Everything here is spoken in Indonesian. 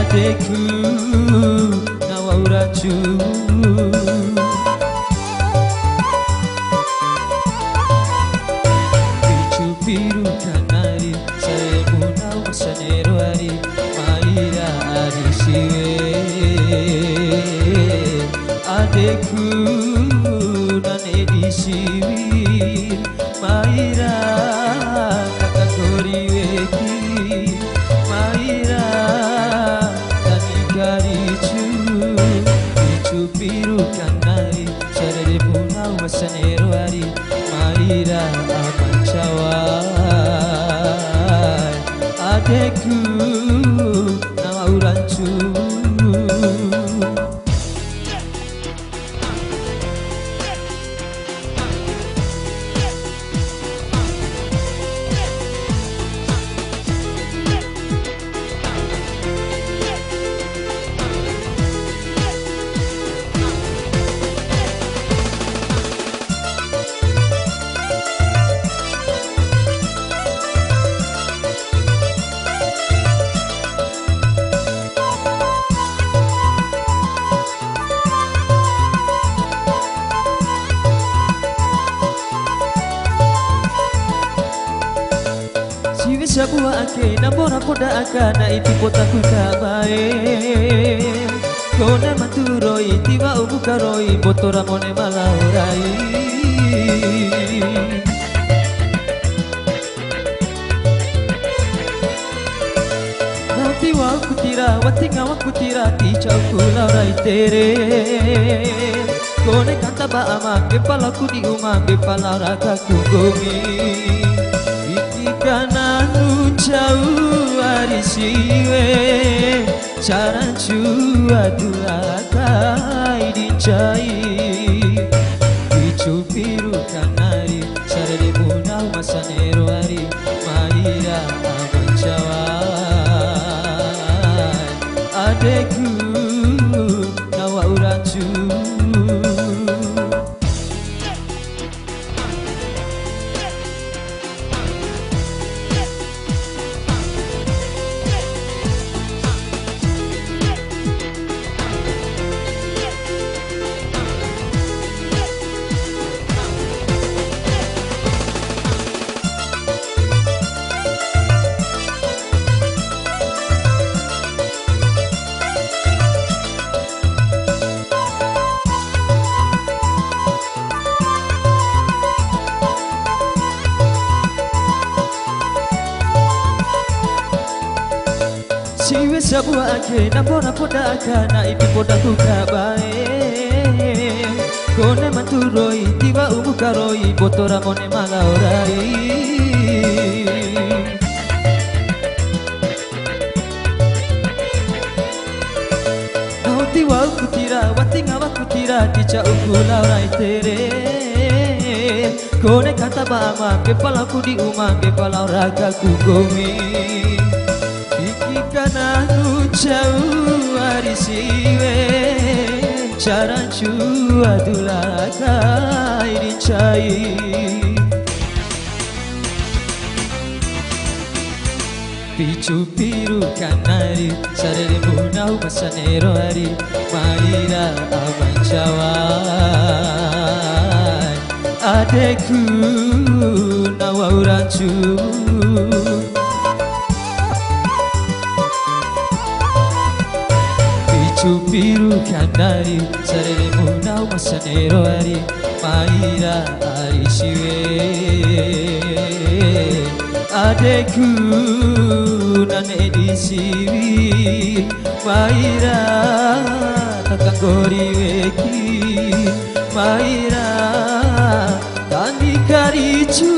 adekku nawauracu. Picu biru kanari seremu nawa sanero ari maira ari siwe adekku nane di siwi maira kakak weki maira tani karicu picu biru kanari seremu nawa sanero ari maira amancawai adekku nawauracu. Sebuah ake nambora poda akana iti potaku kabae kone maturoi tiba ubu karoi botora mone malaurai nauti waku tira watinga waku tira ticau ku laurai tere kone kanta ba amake palaku di umake palauraka ku gomi kana jauh ari siwe cara jua dua kai dicai picu biru kanari sarere bunau masanero ari maira amancawai adekku nawauracu. Siwe sebuah ake nambora poda akana ipi podaku kabae kone maturoi tiba ubu karoi botora mone malaurai nauti waku tira watinga waku tira tica uku laurai tere kone kata bama kepalaku di umang kepalauraga ku gomi kana jauh ari siwe cara jua dulakai dicai picu biru kanari sarere bunau masanero ari maira amancawai adekku nawauracu. Picu biru kanari sarere bunau masanero ari maira ari siwe adekku nane di siwi maira kakak weki maira tani karicu.